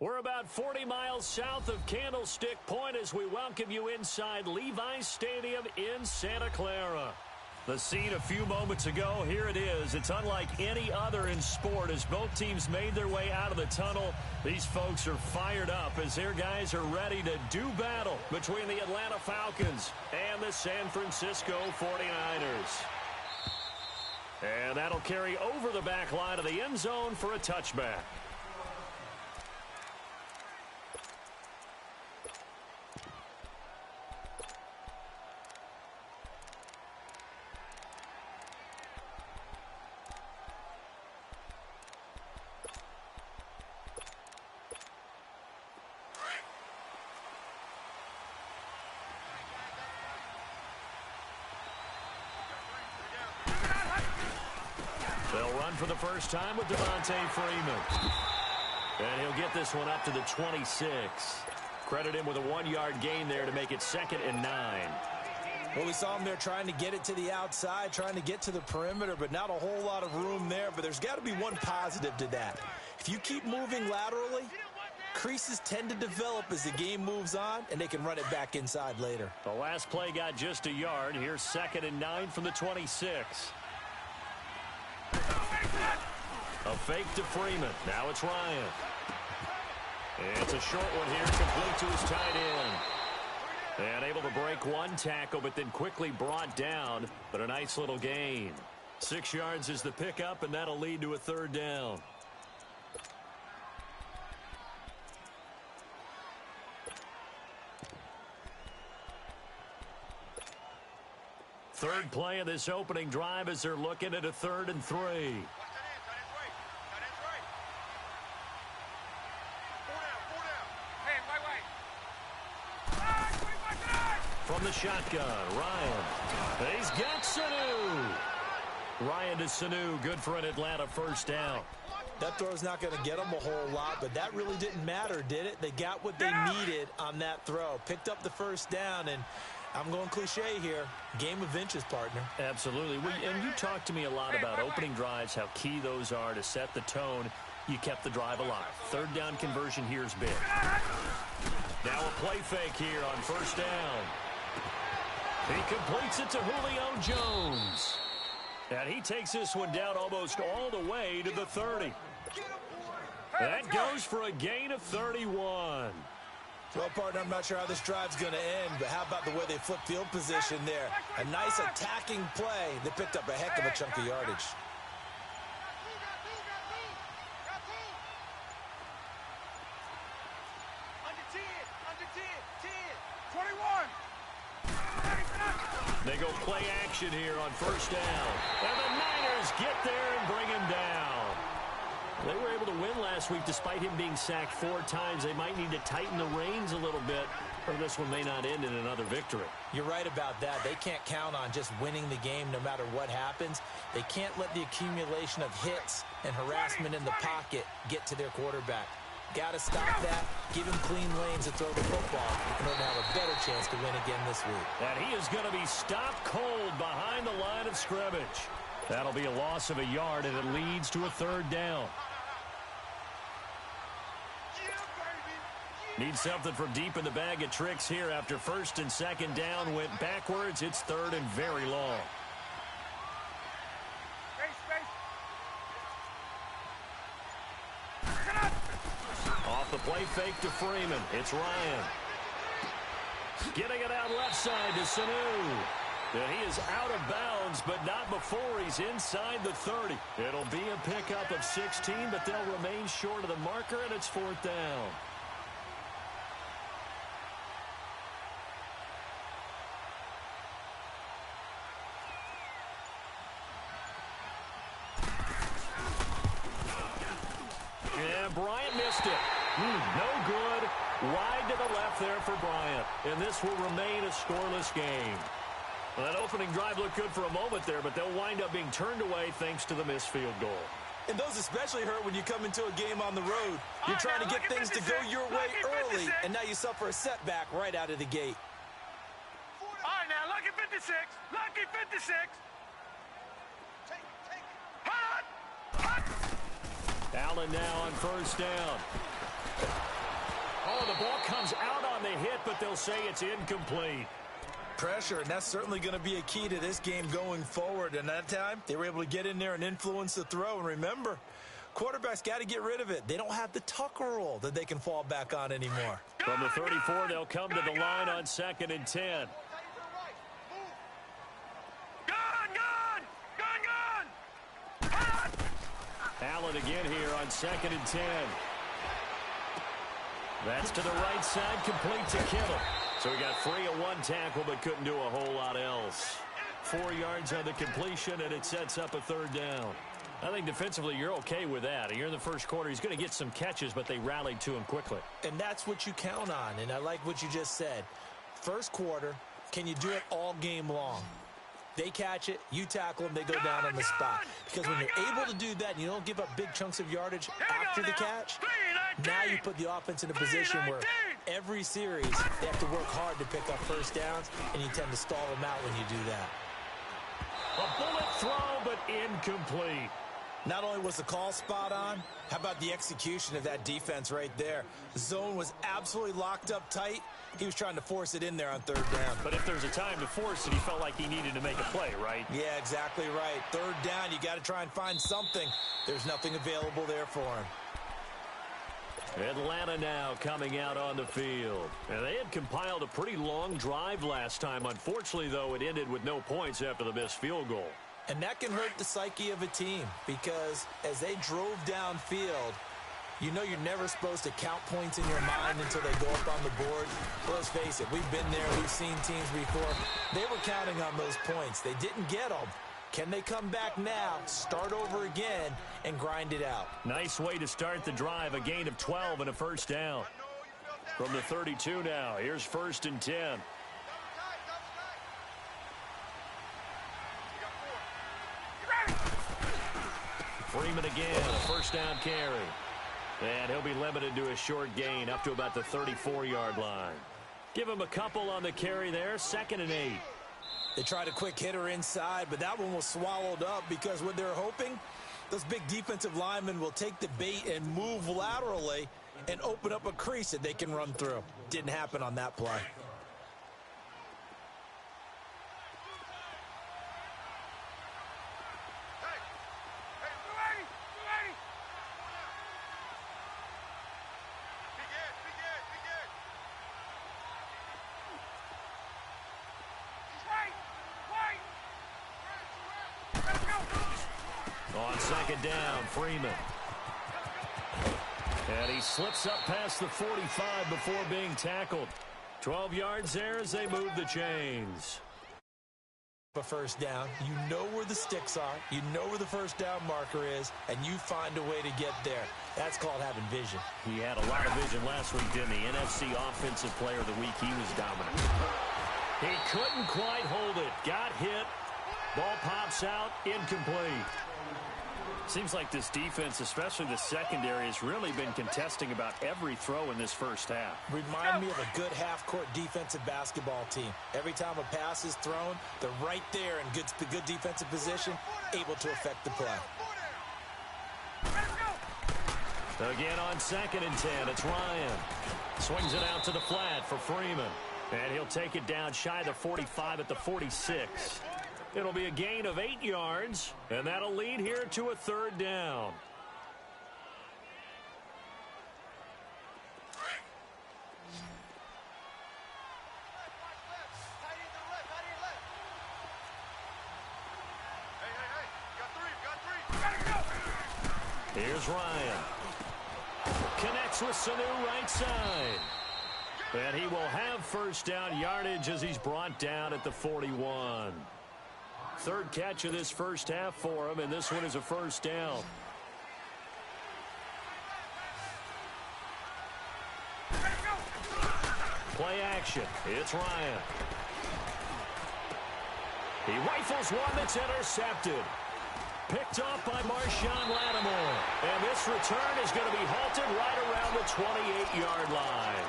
We're about 40 miles south of Candlestick Point as we welcome you inside Levi's Stadium in Santa Clara. The scene a few moments ago, here it is. It's unlike any other in sport as both teams made their way out of the tunnel. These folks are fired up as their guys are ready to do battle between the Atlanta Falcons and the San Francisco 49ers. And that'll carry over the back line of the end zone for a touchback. They'll run for the first time with Devontae Freeman. And he'll get this one up to the 26. Credit him with a 1-yard gain there to make it 2nd and 9. Well, we saw him there trying to get it to the outside, trying to get to the perimeter, but not a whole lot of room there. But there's got to be one positive to that. If you keep moving laterally, creases tend to develop as the game moves on, and they can run it back inside later. The last play got just a yard. Here's 2nd and 9 from the 26. A fake to Freeman. Now it's Ryan. It's a short one here, complete to his tight end. And able to break one tackle, but then quickly brought down. But a nice little gain. 6 yards is the pickup, and that'll lead to a 3rd down. Third play of this opening drive as they're looking at a 3rd and 3. From the shotgun, Ryan. He's got Sanu. Ryan to Sanu, good for an Atlanta 1st down. That throw's not going to get them a whole lot, but that really didn't matter, did it? They got what they needed on that throw. Picked up the 1st down, and I'm going cliche here. Game of inches, partner. Absolutely. And you talked to me a lot about opening drives, how key those are to set the tone. You kept the drive alive. 3rd down conversion here is big. Now a play fake here on 1st down. He completes it to Julio Jones. And he takes this one down almost all the way to the 30. That goes for a gain of 31. Well, partner, I'm not sure how this drive's going to end, but how about the way they flip field position there? A nice attacking play. They picked up a heck of a chunk of yardage. They go play action here on 1st down. And the Niners get there and bring him down. They were able to win last week despite him being sacked 4 times. They might need to tighten the reins a little bit, or this one may not end in another victory. You're right about that. They can't count on just winning the game no matter what happens. They can't let the accumulation of hits and harassment in the pocket get to their quarterback. Got to stop that, give him clean lanes to throw the football in order to have a better chance to win again this week. And he is going to be stopped cold behind the line of scrimmage. That'll be a loss of a yard, and it leads to a 3rd down. Need something from deep in the bag of tricks here after 1st and 2nd down went backwards. It's 3rd and very long. Off the play fake to Freeman. It's Ryan. Getting it out left side to Sanu. And he is out of bounds, but not before he's inside the 30. It'll be a pickup of 16, but they'll remain short of the marker, and it's 4th down. And Bryant missed it. No good. Wide to the left there for Bryant. And this will remain a scoreless game. Well, that opening drive looked good for a moment there, but they'll wind up being turned away thanks to the missed field goal. And those especially hurt when you come into a game on the road. You're trying to get things to go your way early, and now you suffer a setback right out of the gate. All right, now, lucky 56. Lucky 56. Allen now on 1st down. Oh, the ball comes out on the hit, but they'll say it's incomplete. Pressure, and that's certainly going to be a key to this game going forward. And that time, they were able to get in there and influence the throw. And remember, quarterbacks got to get rid of it. They don't have the Tucker rule that they can fall back on anymore. From the 34, they'll come to the line on 2nd and 10. Allen again here on 2nd and 10. That's to the right side, complete to Kittle. So he got free of one tackle, but couldn't do a whole lot else. 4 yards on the completion, and it sets up a 3rd down. I think defensively you're okay with that. You're in the first quarter. He's going to get some catches, but they rallied to him quickly. And that's what you count on, and I like what you just said. First quarter, can you do it all game long? They catch it, you tackle them, they go down on the spot. Because when you're able to do that and you don't give up big chunks of yardage after the catch, now you put the offense in a position where every series they have to work hard to pick up first downs, and you tend to stall them out when you do that. A bullet throw, but incomplete. Not only was the call spot on, how about the execution of that defense right there? The zone was absolutely locked up tight. He was trying to force it in there on 3rd down. But if there's a time to force it, he felt like he needed to make a play, right? Yeah, exactly right. 3rd down, you got to try and find something. There's nothing available there for him. Atlanta now coming out on the field. And they had compiled a pretty long drive last time. Unfortunately, though, it ended with no points after the missed field goal. And that can hurt the psyche of a team because as they drove downfield, you know you're never supposed to count points in your mind until they go up on the board. Well, let's face it, we've been there, we've seen teams before. They were counting on those points. They didn't get them. Can they come back now, start over again, and grind it out? Nice way to start the drive, a gain of 12 and a 1st down. From the 32 now, here's 1st and 10. Freeman again, a 1st down carry. And he'll be limited to a short gain up to about the 34-yard line. Give him a couple on the carry there, 2nd and 8. They tried a quick hitter inside, but that one was swallowed up because what they're hoping, those big defensive linemen will take the bait and move laterally and open up a crease that they can run through. Didn't happen on that play. On 2nd down, Freeman. And he slips up past the 45 before being tackled. 12 yards there as they move the chains. A 1st down, you know where the sticks are, you know where the 1st down marker is, and you find a way to get there. That's called having vision. He had a lot of vision last week, didn't he? NFC Offensive Player of the Week, he was dominant. He couldn't quite hold it. Got hit. Ball pops out, incomplete. Seems like this defense, especially the secondary, has really been contesting about every throw in this first half. Remind me of a good half-court defensive basketball team. Every time a pass is thrown, they're right there in good defensive position, able to affect the play. Again on 2nd and 10, it's Ryan. Swings it out to the flat for Freeman. And he'll take it down shy of the 45 at the 46. It'll be a gain of 8 yards, and that'll lead here to a 3rd down. Here's Ryan. Connects with Sanu right side. And he will have 1st down yardage as he's brought down at the 41. 3rd catch of this first half for him, and this one is a 1st down. Play action. It's Ryan. He rifles one that's intercepted. Picked off by Marshawn Lattimore. And this return is going to be halted right around the 28-yard line.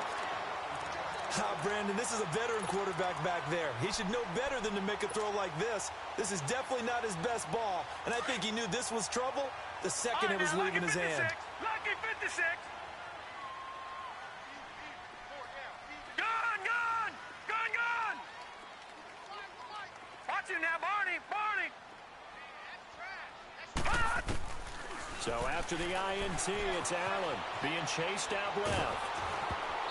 Brandon, this is a veteran quarterback back there. He should know better than to make a throw like this. This is definitely not his best ball, and I think he knew this was trouble the second it was leaving his hand. Lucky 56. So after the INT, it's Allen being chased out left.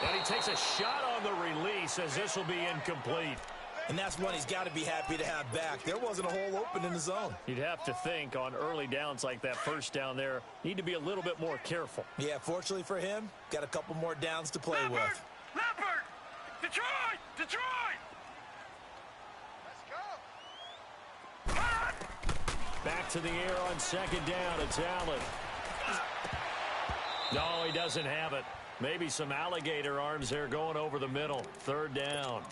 And he takes a shot on the release as this will be incomplete. And that's one he's got to be happy to have back. There wasn't a hole open in the zone. You'd have to think on early downs like that first down there, need to be a little bit more careful. Yeah, fortunately for him, got a couple more downs to play with. Leopard! Detroit! Detroit! Let's go! Back to the air on second down. It's Allen. No, he doesn't have it. Maybe some alligator arms there going over the middle. Third down.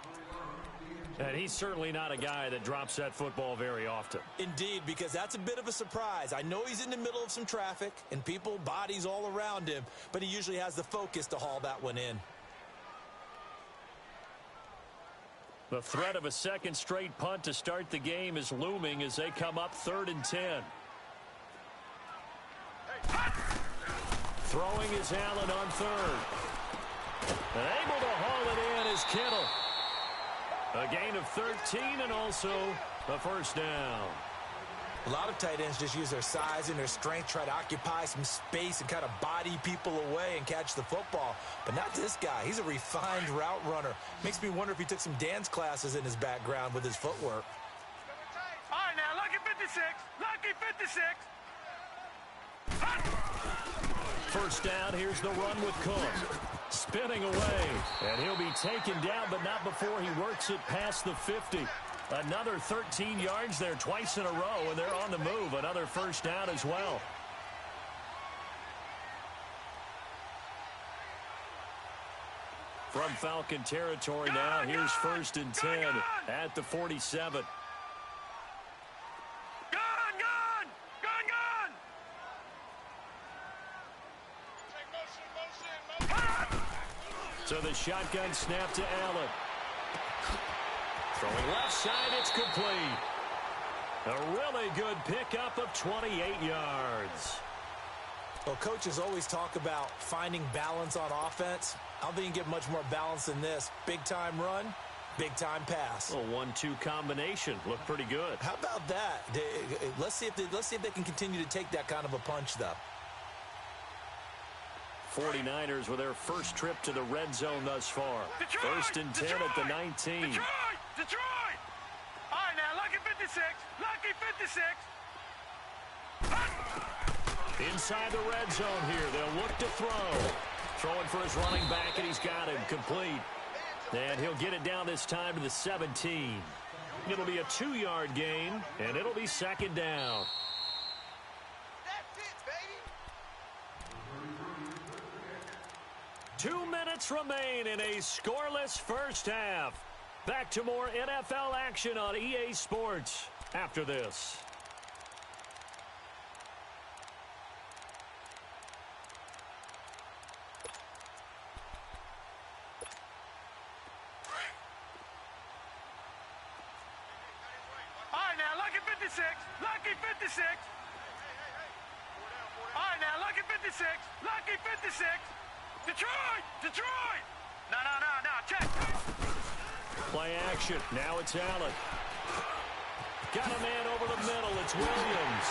And he's certainly not a guy that drops that football very often. Indeed, because that's a bit of a surprise. I know he's in the middle of some traffic and people, bodies all around him, but he usually has the focus to haul that one in. The threat of a second straight punt to start the game is looming as they come up 3rd and 10. Throwing is Allen on 3rd. And able to haul it in is Kittle. A gain of 13 and also a first down. A lot of tight ends just use their size and their strength, try to occupy some space and kind of body people away and catch the football. But not this guy. He's a refined route runner. Makes me wonder if he took some dance classes in his background with his footwork. All right, now, lucky 56. Lucky 56. First down, here's the run with Cook. Spinning away, and he'll be taken down, but not before he works it past the 50. Another 13 yards there twice in a row, and they're on the move. Another first down as well. From Falcon territory now, here's 1st and 10 at the 47. So the shotgun snap to Allen. Throwing left side, it's complete. A really good pickup of 28 yards. Well, coaches always talk about finding balance on offense. I don't think you can get much more balance than this. Big-time run, big-time pass. A 1-2 combination. Looked pretty good. How about that? Let's see if they can continue to take that kind of a punch, though. 49ers with their first trip to the red zone thus far. Detroit, 1st and 10 at the 19. Detroit! All right, now, lucky 56. Lucky 56. Inside the red zone here. They'll look to throw. Throwing for his running back, and he's got him complete. And he'll get it down this time to the 17. It'll be a 2-yard gain, and it'll be 2nd down. 2 minutes remain in a scoreless first half. Back to more NFL action on EA Sports after this. All right, now, lucky 56. Lucky 56. All right, now, lucky 56. Lucky 56. Detroit! Detroit! No, check. Play action. Now it's Allen. Got a man over the middle. It's Williams.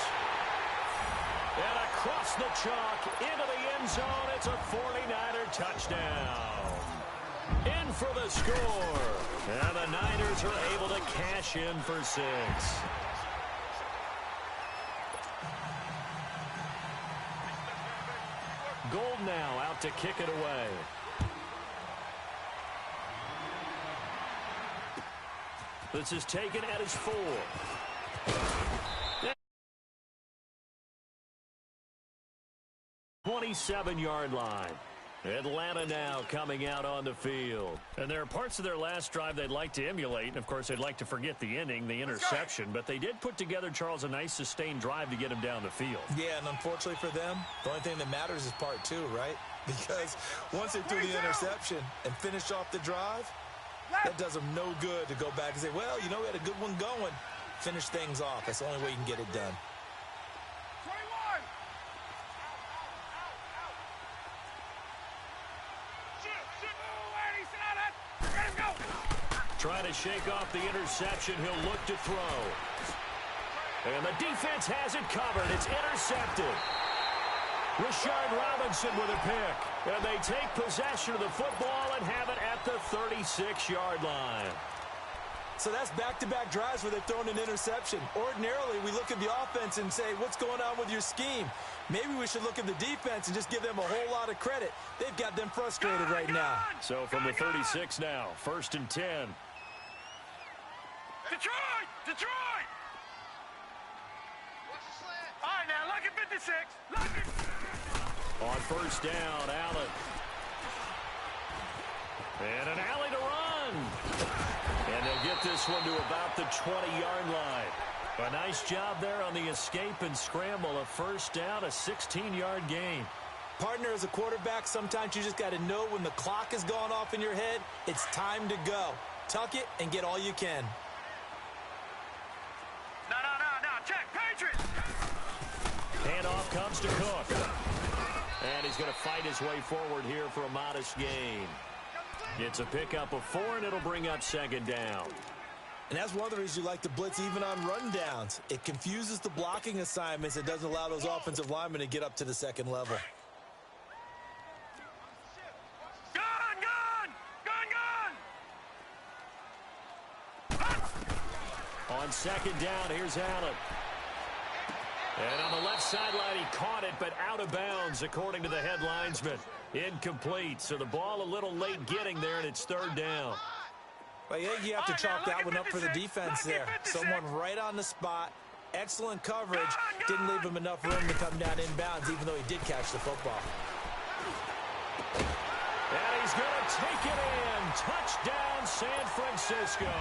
And across the chalk into the end zone. It's a 49er touchdown. In for the score. And the Niners are able to cash in for 6. Gold now out to kick it away. This is taken at his 4. 27-yard line. Atlanta now coming out on the field. And there are parts of their last drive they'd like to emulate. And, of course, they'd like to forget the inning, the interception. But they did put together, Charles, a nice sustained drive to get him down the field. Yeah, and unfortunately for them, the only thing that matters is part 2, right? Because once they threw the interception and finished off the drive, that does them no good to go back and say, well, you know, we had a good one going. Finish things off. That's the only way you can get it done. Trying to shake off the interception. He'll look to throw. And the defense has it covered. It's intercepted. Rashard Robinson with a pick. And they take possession of the football and have it at the 36-yard line. So that's back-to-back drives where they've thrown an interception. Ordinarily, we look at the offense and say, what's going on with your scheme? Maybe we should look at the defense and just give them a whole lot of credit. They've got them frustrated right now. So from the 36 now, 1st and 10. Detroit! Detroit! All right, now, lucky 56. Lucky. On 1st down, Allen. And an alley to run. And they'll get this one to about the 20-yard line. A nice job there on the escape and scramble. A 1st down, a 16-yard gain. Partner, as a quarterback, sometimes you just got to know when the clock has gone off in your head, it's time to go. Tuck it and get all you can. No. Check, Patriots. Handoff comes to Cook. And he's going to fight his way forward here for a modest gain. It's a pickup of 4, and it'll bring up 2nd down. And that's one of the reasons you like to blitz even on rundowns. It confuses the blocking assignments. It doesn't allow those offensive linemen to get up to the 2nd level. On 2nd down, here's Allen. And on the left sideline, he caught it, but out of bounds, according to the head linesman. Incomplete, so the ball a little late getting there, and it's 3rd down. Well, I think you have to chalk that one up for the defense there. Someone right on the spot. Excellent coverage. Didn't leave him enough room to come down inbounds, even though he did catch the football. And he's going to take it in. Touchdown, San Francisco.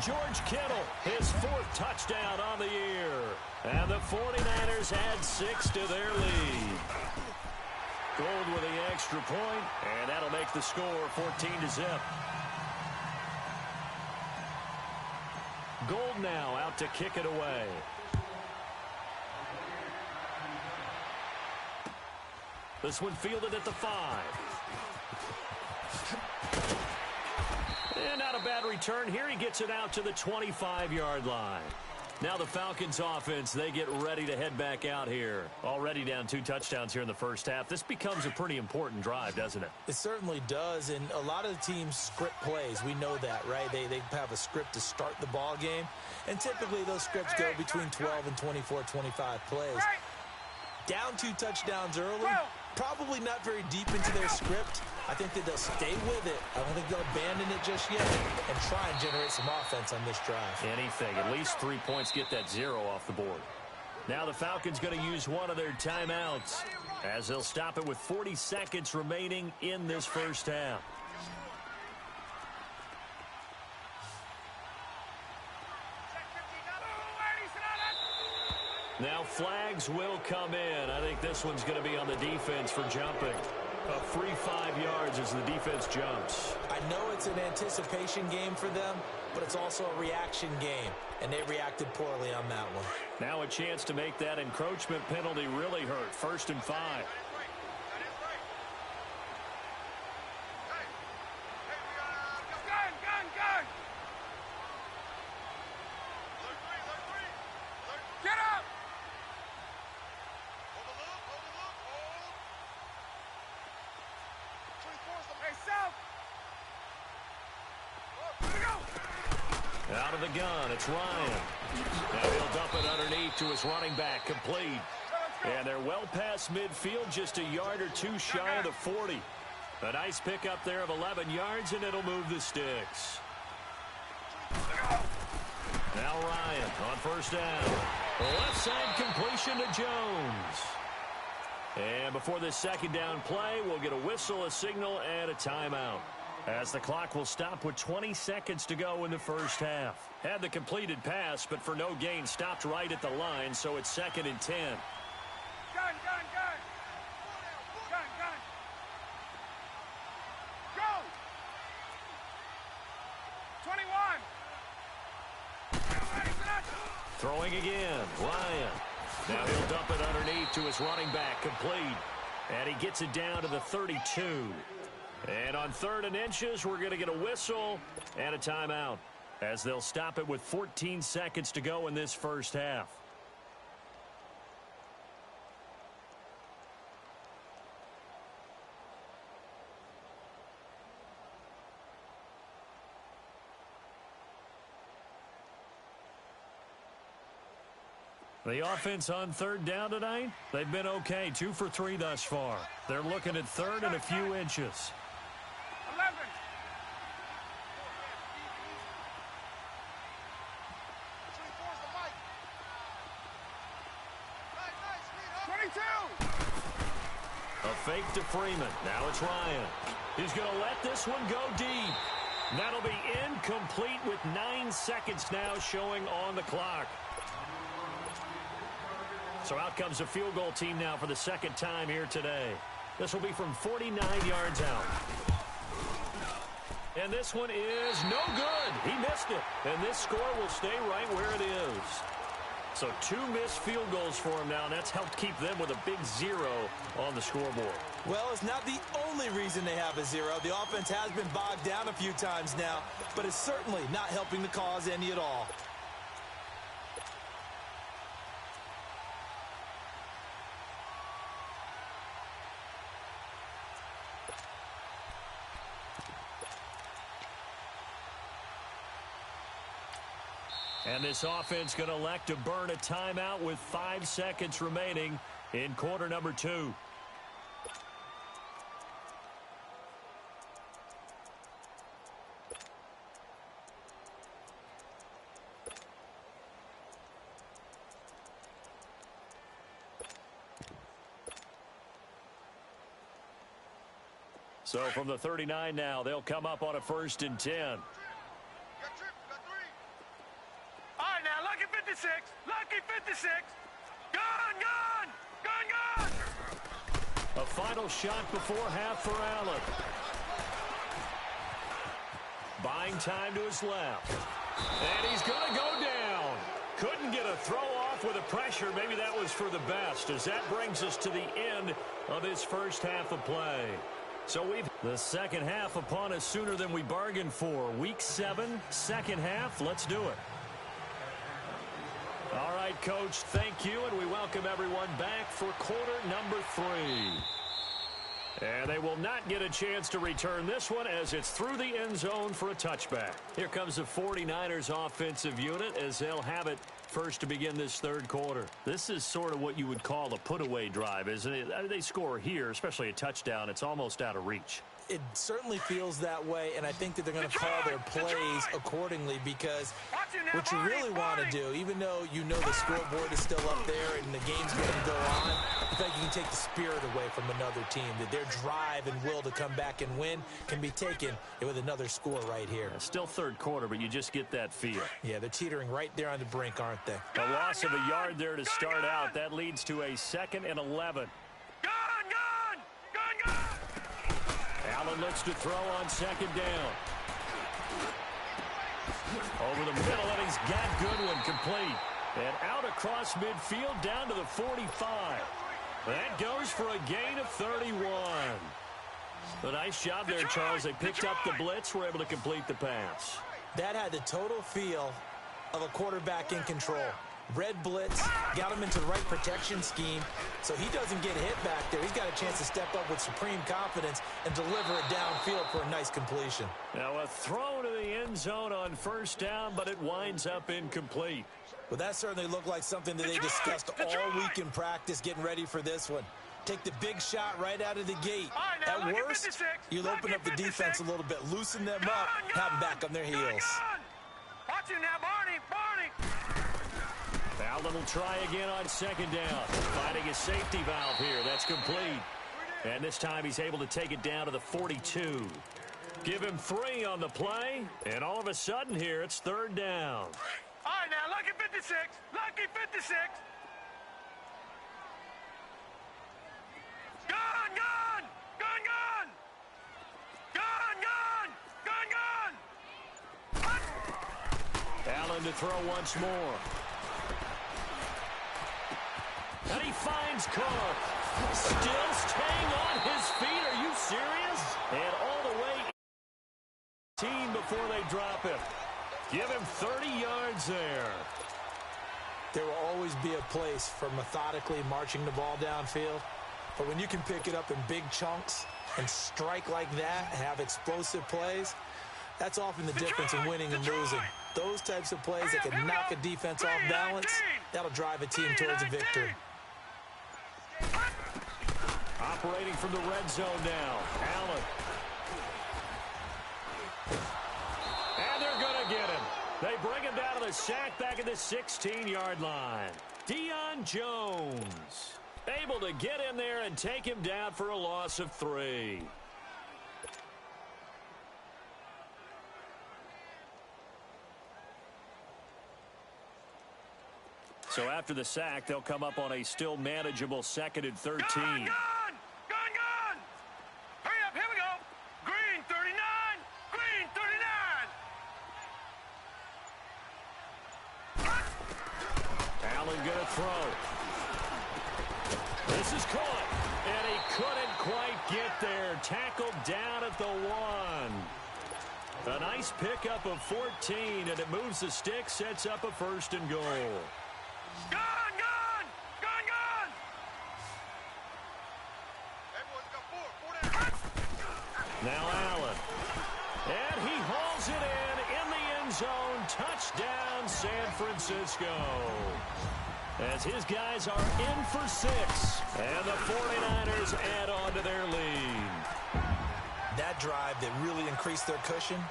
George Kittle, his 4th touchdown on the year. And the 49ers add 6 to their lead. Gold with the extra point, and that'll make the score 14-0. Gold now out to kick it away. This one fielded at the 5. And not a bad return here. He gets it out to the 25-yard line. Now the Falcons offense, they get ready to head back out here. Already down 2 touchdowns here in the 1st half. This becomes a pretty important drive, doesn't it? It certainly does, and a lot of the teams script plays. We know that, right? They have a script to start the ball game, and typically those scripts go between 12 and 24, 25 plays. Down 2 touchdowns early, probably not very deep into their script. I think that they'll stay with it. I don't think they'll abandon it just yet and try and generate some offense on this drive. Anything. At least 3 points, get that 0 off the board. Now the Falcons going to use one of their timeouts as they'll stop it with 40 seconds remaining in this 1st half. Now flags will come in. I think this one's going to be on the defense for jumping. A free 5 yards as the defense jumps. I know it's an anticipation game for them, but it's also a reaction game, and they reacted poorly on that one. Now a chance to make that encroachment penalty really hurt. 1st and 5. Out of the gun, it's Ryan. Now he'll dump it underneath to his running back, complete. And they're well past midfield, just a yard or 2 shy of the 40. A nice pickup there of 11 yards, and it'll move the sticks. Now Ryan on 1st down. Left side completion to Jones. And before this 2nd down play, we'll get a whistle, a signal, and a timeout, as the clock will stop with 20 seconds to go in the 1st half. Had the completed pass, but for no gain, stopped right at the line, so it's 2nd and 10. Gun. Go! 21! Throwing again, Ryan. Now he'll dump it underneath to his running back, complete. And he gets it down to the 32. And on 3rd and inches, we're going to get a whistle and a timeout, as they'll stop it with 14 seconds to go in this 1st half. The offense on third down tonight, they've been okay, 2 for 3 thus far. They're looking at third and a few inches. 11. 22. A fake to Freeman. Now it's Ryan. He's going to let this one go deep. That'll be incomplete with 9 seconds now showing on the clock. So out comes a field goal team now for the second time here today. This will be from 49 yards out. And this one is no good. He missed it. And this score will stay right where it is. So 2 missed field goals for him now, and that's helped keep them with a big 0 on the scoreboard. Well, it's not the only reason they have a 0. The offense has been bogged down a few times now, but it's certainly not helping the cause any at all. And this offense going to elect to burn a timeout with 5 seconds remaining in quarter number 2. So from the 39 now, they'll come up on a 1st and 10. All right, now, lucky 56. Lucky 56. Gun, gun. Gun, gun. A final shot before half for Allen. Buying time to his left. And he's going to go down. Couldn't get a throw off with the pressure. Maybe that was for the best, as that brings us to the end of this first half of play. So we've the second half upon us sooner than we bargained for. Week 7, second half. Let's do it. All right, Coach, thank you, and we welcome everyone back for quarter number 3. And they will not get a chance to return this one as it's through the end zone for a touchback. Here comes the 49ers offensive unit as they'll have it first to begin this third quarter. This is sort of what you would call a put-away drive, isn't it? I mean, they score here, especially a touchdown. It's almost out of reach. It certainly feels that way, and I think that they're going to call their plays accordingly, because what you really want to do, even though you know the scoreboard is still up there and the game's going to go on, I think you can take the spirit away from another team, that their drive and will to come back and win can be taken with another score right here. It's still third quarter, but you just get that feel. Yeah, they're teetering right there on the brink, aren't they? A loss of a yard there to start out. That leads to a 2nd and 11. Allen looks to throw on 2nd down. Over the middle, and he's got Goodwin complete. And out across midfield down to the 45. That goes for a gain of 31. A nice job there, Charles. They picked up the blitz, were able to complete the pass. That had the total feel of a quarterback in control. Red blitz, got him into the right protection scheme, so he doesn't get hit back there. He's got a chance to step up with supreme confidence and deliver it downfield for a nice completion. Now a throw to the end zone on 1st down, but it winds up incomplete. Well, that certainly looked like something that they discussed all week in practice getting ready for this one. Take the big shot right out of the gate. At worst, you'll open up the defense a little bit, loosen them up, have them back on their heels. Watch him now, Barney. Allen will try again on 2nd down. Finding a safety valve here. That's complete. And this time he's able to take it down to the 42. Give him 3 on the play. And all of a sudden here, it's 3rd down. All right, now, lucky 56. Lucky 56. Gun, gun. Gun, gun. Gun, gun. Allen to throw once more. And he finds Cook. Still staying on his feet. Are you serious? And all the way team before they drop him. Give him 30 yards there. There will always be a place for methodically marching the ball downfield. But when you can pick it up in big chunks and strike like that, have explosive plays, That's often the difference in winning and losing. Those types of plays that can knock a defense off balance, that'll drive a team towards a victory. Operating from the red zone now. Allen. And they're going to get him. They bring him down to the sack back at the 16-yard line. Deion Jones able to get in there and take him down for a loss of 3. So after the sack, they'll come up on a still manageable 2nd and 13. Gone! Hurry up, here we go. Green 39, green 39. Allen gonna throw. This is caught, and he couldn't quite get there. Tackled down at the 1. A nice pickup of 14, and it moves the stick, sets up a 1st and goal. Gone! Now Allen. And he hauls it in the end zone. Touchdown, San Francisco. As his guys are in for 6. And the 49ers add on to their lead. That drive that really increased their cushion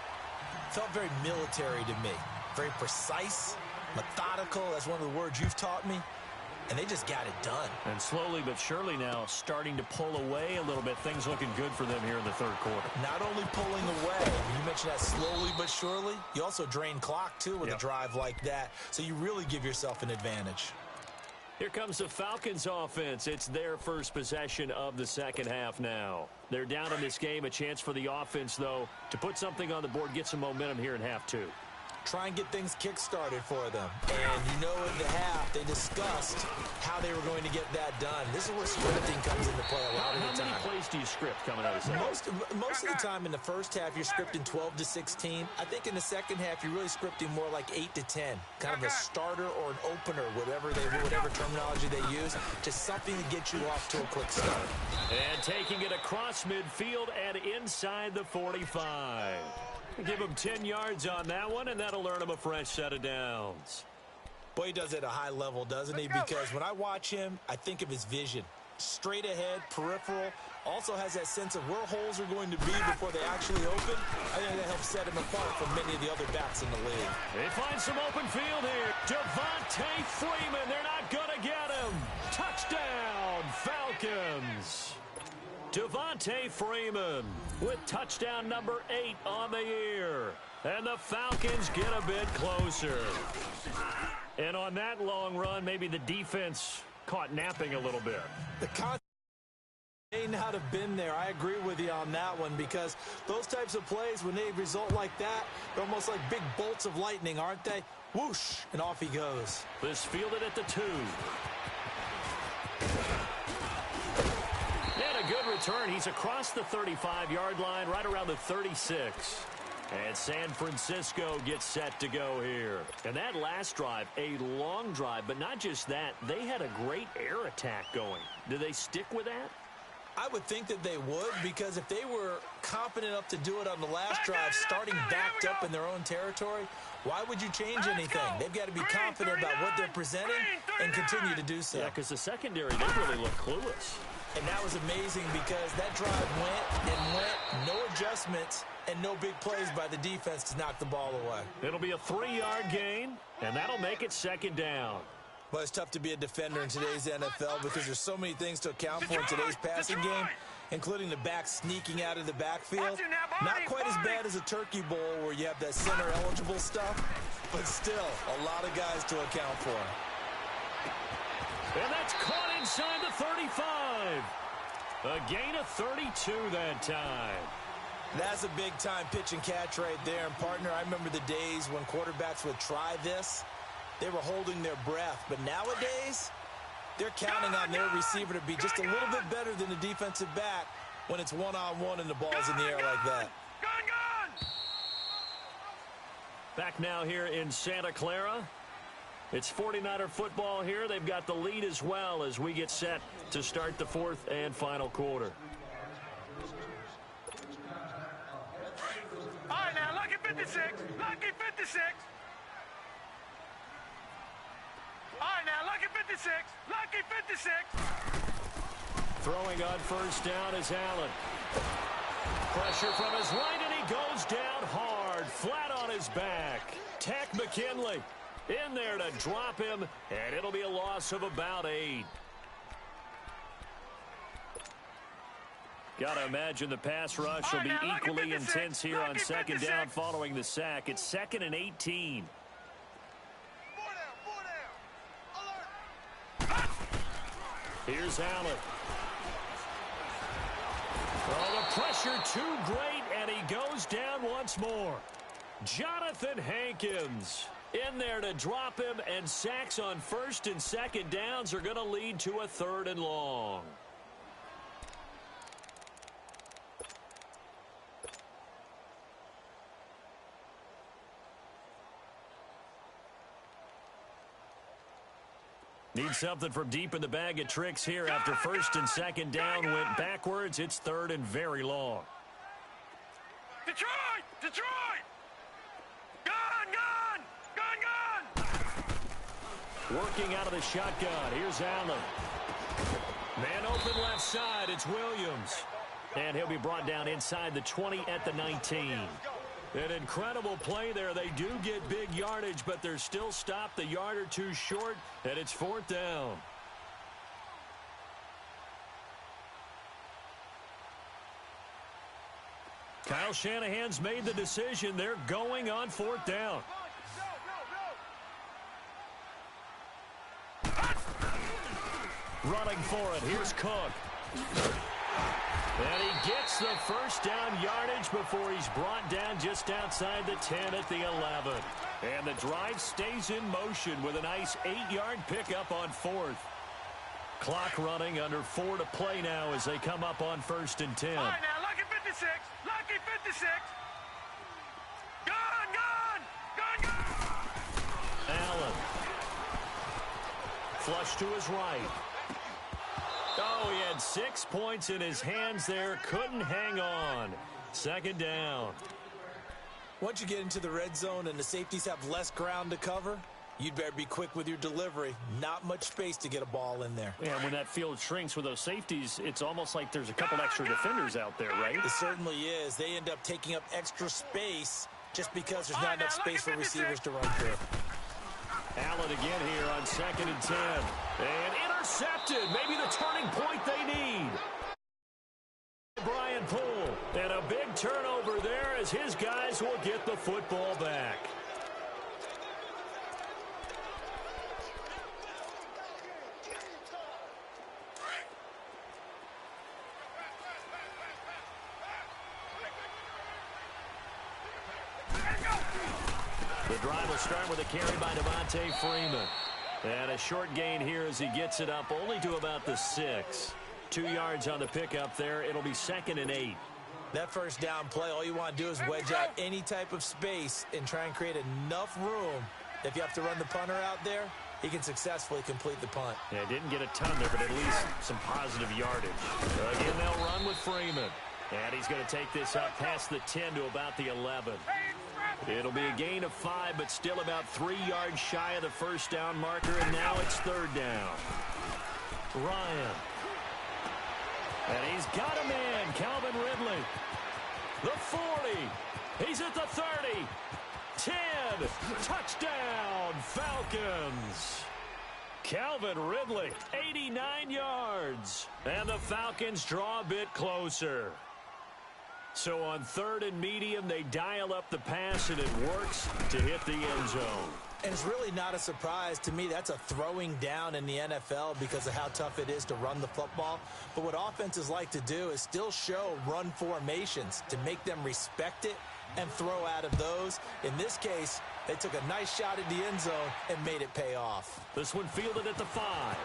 felt very military to me. Very precise, methodical. That's one of the words you've taught me. And they just got it done. And slowly but surely now starting to pull away a little bit. Things looking good for them here in the 3rd quarter. Not only pulling away, you mentioned that slowly but surely, you also drain clock, too, with a drive like that. So you really give yourself an advantage. Here comes the Falcons offense. It's their first possession of the 2nd half now. They're down in this game. A chance for the offense, though, to put something on the board, get some momentum here in half 2. Try and get things kick-started for them. And you know in the half, they discussed how they were going to get that done. This is where scripting comes into play a lot of the time. How many plays do you script coming out of the second? Most of the time in the first half, you're scripting 12 to 16. I think in the second half, you're really scripting more like 8 to 10. Kind of a starter or an opener, whatever terminology they use. Just something to get you off to a quick start. And taking it across midfield and inside the 45. Give him 10 yards on that one, and that'll earn him a fresh set of downs. Boy, he does it at a high level, doesn't he? Because when I watch him, I think of his vision. Straight ahead, peripheral. Also has that sense of where holes are going to be before they actually open. I think that helps set him apart from many of the other backs in the league. They find some open field here. Devontae Freeman, they're not going to get him. Touchdown, Falcons. Devontae Freeman with touchdown number 8 on the year. And the Falcons get a bit closer. And on that long run, maybe the defense caught napping a little bit. The may not have been there. I agree with you on that one because those types of plays, when they result like that, they're almost like big bolts of lightning, aren't they? Whoosh, and off he goes. This fielded at the 2. And a good return. He's across the 35-yard line, right around the 36. And San Francisco gets set to go here. And that last drive, a long drive, but not just that. They had a great air attack going. Do they stick with that? I would think that they would, because if they were confident enough to do it on the last drive, starting backed up in their own territory, why would you change anything? They've got to be confident about what they're presenting and continue to do so. Yeah, because the secondary, they really look clueless. And that was amazing because that drive went, no adjustments, and no big plays by the defense to knock the ball away. It'll be a 3-yard gain, and that'll make it 2nd down. Well, it's tough to be a defender in today's NFL because there's so many things to account for in today's passing game, including the back sneaking out of the backfield. Not quite as bad as a turkey bowl where you have that center-eligible stuff, but still a lot of guys to account for. And that's caught inside the 35. A gain of 32 that time. That's a big-time pitch and catch right there. And, partner, I remember the days when quarterbacks would try this. They were holding their breath. But nowadays, they're counting on their receiver to be just a little bit better than the defensive back when it's one-on-one and the ball's in the air like that. Back now here in Santa Clara. It's 49er football here. They've got the lead as well as we get set to start the 4th and final quarter. All right, now, look at 56. Lucky 56. All right, now, lucky 56. Lucky 56. Throwing on first down is Allen. Pressure from his right, and he goes down hard, flat on his back. Tech McKinley in there to drop him, and it'll be a loss of about 8. Got to imagine the pass rush will be equally intense here on second down following the sack. It's 2nd and 18. Here's Allen. Oh, the pressure too great, and he goes down once more. Jonathan Hankins in there to drop him, and sacks on first and second downs are going to lead to a 3rd and long. Need something from deep in the bag of tricks here after first and second down went backwards. It's 3rd and very long. Detroit! Detroit! Gun! Gun! Gun! Gun! Working out of the shotgun. Here's Allen. Man open left side. It's Williams. And he'll be brought down inside the 20 at the 19. An incredible play there. They do get big yardage, but they're still stopped a yard or two short, and it's 4th down. Kyle Shanahan's made the decision. They're going on 4th down. Running for it. Here's Cook. And he gets the first down yardage before he's brought down just outside the 10 at the 11. And the drive stays in motion with a nice 8-yard pickup on 4th. Clock running under 4 to play now as they come up on 1st and 10. All right, now, lucky 56. Lucky 56. Gun! Gun! Gun! Gun! Allen. Flush to his right. Oh, he had 6 points in his hands there. Couldn't hang on. 2nd down. Once you get into the red zone and the safeties have less ground to cover, you'd better be quick with your delivery. Not much space to get a ball in there. Yeah, when that field shrinks with those safeties, it's almost like there's a couple extra defenders out there, right? It certainly is. They end up taking up extra space just because there's not enough space for receivers to run through. Allen again here on 2nd and 10. And intercepted. Maybe the turning point they need. Brian Poole. And a big turnover there as his guys will get the football back. The drive will start with a carry by Devontae Freeman. And a short gain here as he gets it up only to about the 6. 2 yards on the pickup there. It'll be 2nd and 8. That first down play, all you want to do is wedge out any type of space and try and create enough room. If you have to run the punter out there, he can successfully complete the punt. Yeah, didn't get a ton there, but at least some positive yardage. Again, they'll run with Freeman. And he's going to take this up past the 10 to about the 11. It'll be a gain of 5, but still about 3 yards shy of the first down marker, and now it's 3rd down. Ryan. And he's got him in, Calvin Ridley. The 40. He's at the 30. 10. Touchdown, Falcons. Calvin Ridley, 89 yards. And the Falcons draw a bit closer. So on 3rd and medium, they dial up the pass, and it works to hit the end zone. And it's really not a surprise to me. That's a throwing down in the NFL because of how tough it is to run the football. But what offenses like to do is still show run formations to make them respect it and throw out of those. In this case, they took a nice shot at the end zone and made it pay off. This one fielded at the 5.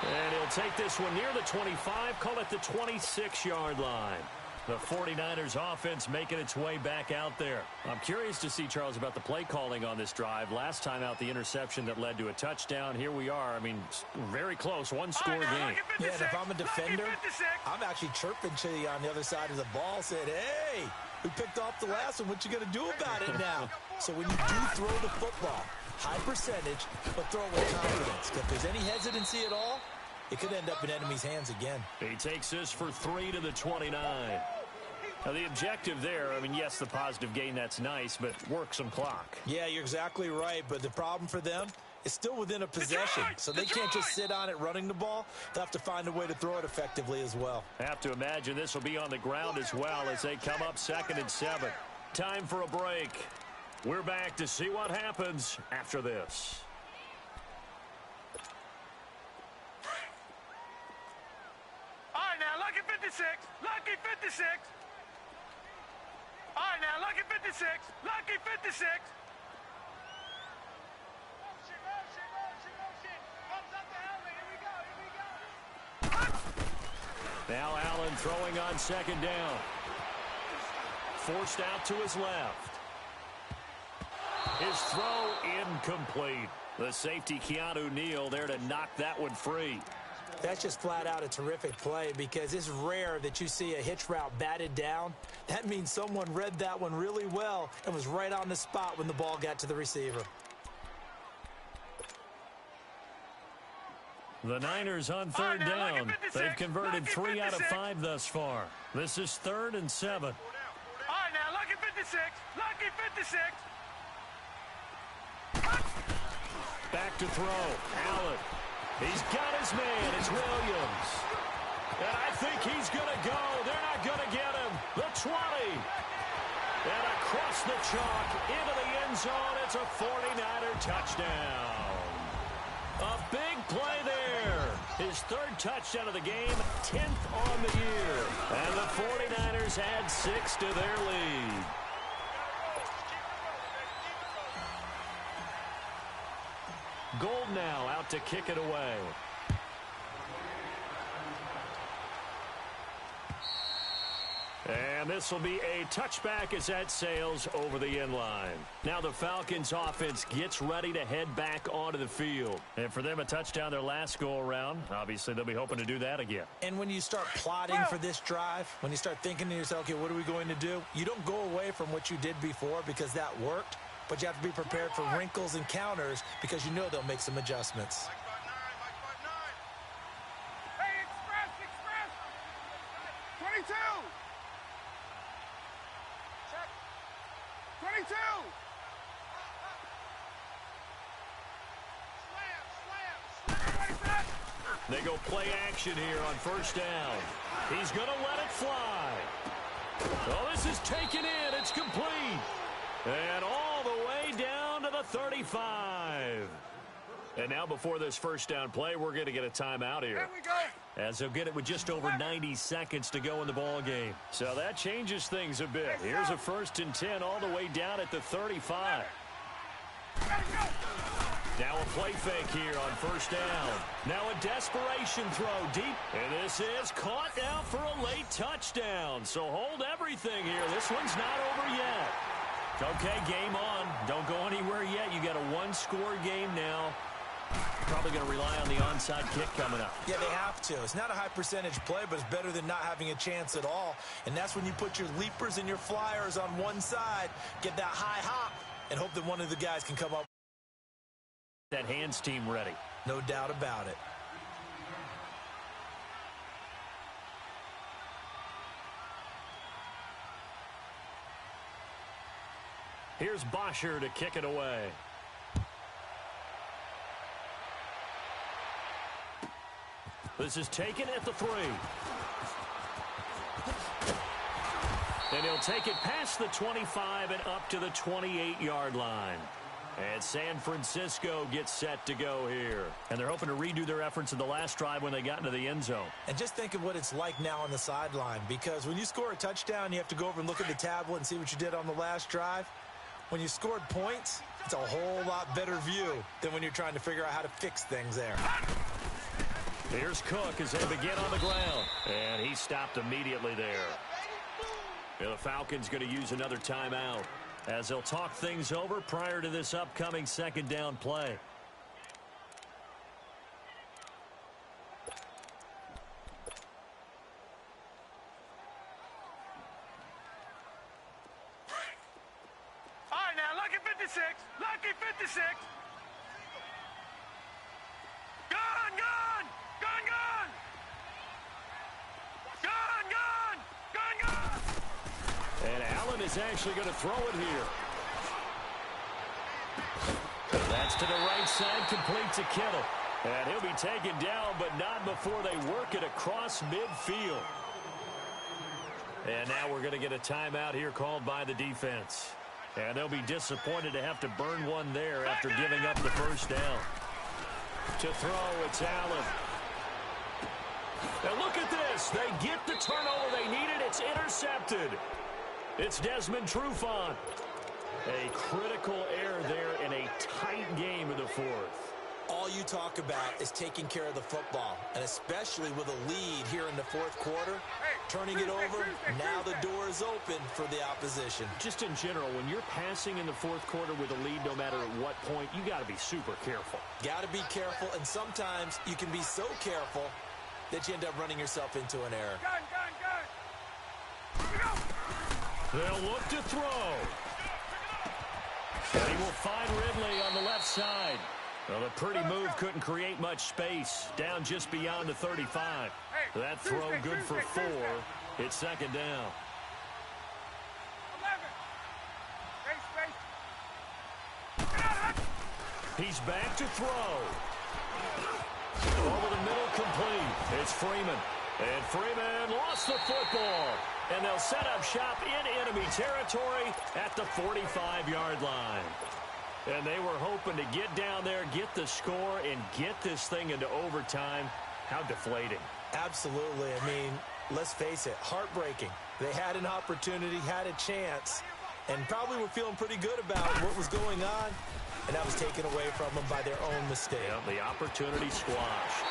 And he'll take this one near the 25, call it the 26-yard line. The 49ers offense making its way back out there. I'm curious to see, Charles, about the play calling on this drive. Last time out, the interception that led to a touchdown. Here we are. I mean, very close. One-score game. Yeah, and if I'm a defender, I'm actually chirping to you on the other side of the ball, saying, hey, we picked off the last one. What you going to do about it now? So when you do throw the football, high percentage, but throw it with confidence. If there's any hesitancy at all, it could end up in enemy's hands again. He takes this for 3 to the 29. Now, the objective there, I mean, yes, the positive gain, that's nice, but work some clock. Yeah, you're exactly right, but the problem for them is still within a possession, so they can't just sit on it running the ball. They'll have to find a way to throw it effectively as well. Have to imagine this will be on the ground as well as they come up 2nd and 7. Time for a break. We're back to see what happens after this. All right, now, lucky 56. Lucky 56. All right, now, lucky 56. Lucky 56. Now Allen throwing on 2nd down. Forced out to his left. His throw incomplete. The safety, Keanu Neal, there to knock that one free. That's just flat out a terrific play because it's rare that you see a hitch route batted down. That means someone read that one really well and was right on the spot when the ball got to the receiver. The Niners on 3rd down. They've converted 3 out of 5 thus far. This is 3rd and 7. All right, now, lucky 56. Lucky 56. Back to throw. Allen. He's got his man. It's Williams. And I think he's going to go. They're not going to get him. The 20. And across the chalk into the end zone. It's a 49er touchdown. A big play there. His 3rd touchdown of the game, 10th on the year. And the 49ers add 6 to their lead. Gold now out to kick it away. And this will be a touchback as that sails over the end line. Now the Falcons offense gets ready to head back onto the field. And for them, a touchdown their last go-around. Obviously, they'll be hoping to do that again. And when you start plotting for this drive, when you start thinking to yourself, okay, what are we going to do? You don't go away from what you did before because that worked. But you have to be prepared for wrinkles and counters because you know they'll make some adjustments. Hey, express. 22. Check. 22. Slam. They go play action here on 1st down. He's going to let it fly. Oh, this is taken in. It's complete. And all the way down to the 35. And now before this 1st down play, we're going to get a timeout here. Here we go. As they'll get it with just over 90 seconds to go in the ball game. So that changes things a bit. Here's a 1st and 10 all the way down at the 35. Now a play fake here on 1st down. Now a desperation throw deep. And this is caught now for a late touchdown. So hold everything here. This one's not over yet. Okay, game on. Don't go anywhere yet. You got a 1-score game now. Probably going to rely on the onside kick coming up. Yeah, they have to. It's not a high percentage play, but it's better than not having a chance at all. And that's when you put your leapers and your flyers on one side, get that high hop, and hope that one of the guys can come up. That hands team ready. No doubt about it. Here's Bosher to kick it away. This is taken at the 3. And he'll take it past the 25 and up to the 28-yard line. And San Francisco gets set to go here. And they're hoping to redo their efforts in the last drive when they got into the end zone. And just think of what it's like now on the sideline. Because when you score a touchdown, you have to go over and look at the tablet and see what you did on the last drive. When you scored points, it's a whole lot better view than when you're trying to figure out how to fix things there. Here's Cook as they begin on the ground. And he stopped immediately there. The Falcons going to use another timeout as they'll talk things over prior to this upcoming second down play. All right, now, lucky 56. Lucky 56. Gone, gone. Gone, gone. Gone, gone. Gone, gone. And Allen is actually going to throw it here. That's to the right side, complete to Kittle. And he'll be taken down, but not before they work it across midfield. And now we're going to get a timeout here called by the defense. And they'll be disappointed to have to burn one there after giving up the first down. To throw, it's Allen. Now look at this. They get the turnover they needed. It's intercepted. It's Desmond Trufant. A critical error there in a tight game in the fourth. All you talk about is taking care of the football, and especially with a lead here in the fourth quarter, turning it over, now the door is open for the opposition. Just in general, when you're passing in the fourth quarter with a lead, no matter at what point, you got to be super careful. Got to be careful, and sometimes you can be so careful that you end up running yourself into an error. Gun, gun, gun. They'll look to throw. And he will find Ridley on the left side. Well, the pretty move couldn't create much space. Down just beyond the 35. That throw good for 4. It's second down. 11. He's back to throw. Over the middle, complete. It's Freeman. And Freeman lost the football. And they'll set up shop in enemy territory at the 45-yard line. And they were hoping to get down there, get the score, and get this thing into overtime. How deflating. Absolutely. I mean, let's face it, heartbreaking. They had an opportunity, had a chance, and probably were feeling pretty good about what was going on, and that was taken away from them by their own mistake. Yep, the opportunity squashed.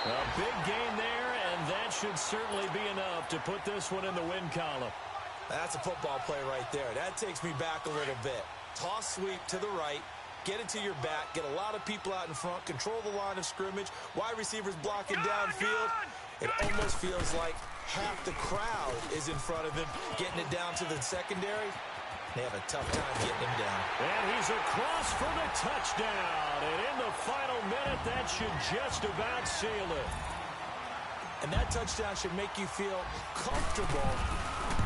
A big gain there, and that should certainly be enough to put this one in the win column. That's a football play right there. That takes me back a little bit. Toss sweep to the right, get it to your back, get a lot of people out in front, control the line of scrimmage, wide receivers blocking downfield. It almost feels like half the crowd is in front of him, getting it down to the secondary. They have a tough time getting him down. And he's across for the touchdown. And in the final minute, that should just about seal it. And that touchdown should make you feel comfortable.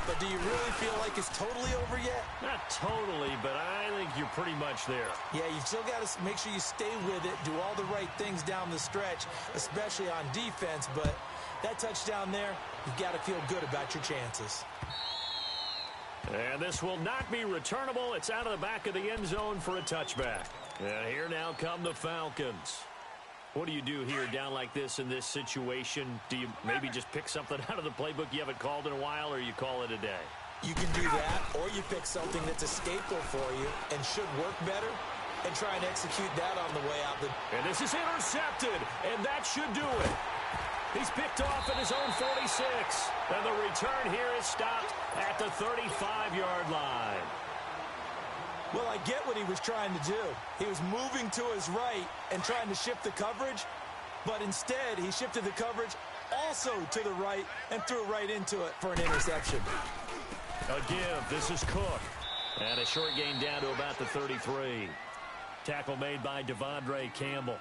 But do you really feel like it's totally over yet? Not totally, but I think you're pretty much there. Yeah, you've still got to make sure you stay with it, do all the right things down the stretch, especially on defense. But that touchdown there, you've got to feel good about your chances. And this will not be returnable. It's out of the back of the end zone for a touchback. And here now come the Falcons. What do you do here down like this in this situation? Do you maybe just pick something out of the playbook you haven't called in a while, or you call it a day? You can do that, or you pick something that's a staple for you and should work better and try and execute that on the way out. And this is intercepted, and that should do it. He's picked off at his own 46. And the return here is stopped at the 35-yard line. Well, I get what he was trying to do. He was moving to his right and trying to shift the coverage, but instead he shifted the coverage also to the right and threw right into it for an interception. A give. This is Cook. And a short gain down to about the 33. Tackle made by Devondre Campbell.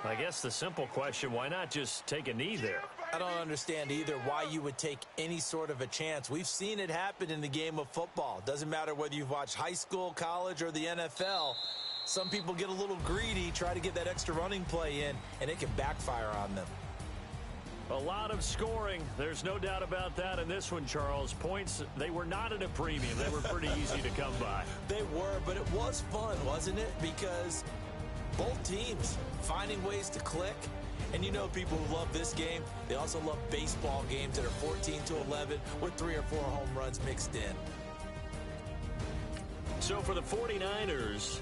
I guess the simple question, why not just take a knee there? I don't understand either why you would take any sort of a chance. We've seen it happen in the game of football. Doesn't matter whether you've watched high school, college, or the NFL. Some people get a little greedy, try to get that extra running play in, and it can backfire on them. A lot of scoring. There's no doubt about that in this one, Charles. Points, they were not at a premium. They were pretty easy to come by. They were, but it was fun, wasn't it? Because both teams finding ways to click. And you know people who love this game, they also love baseball games that are 14-11 with 3 or 4 home runs mixed in. So for the 49ers,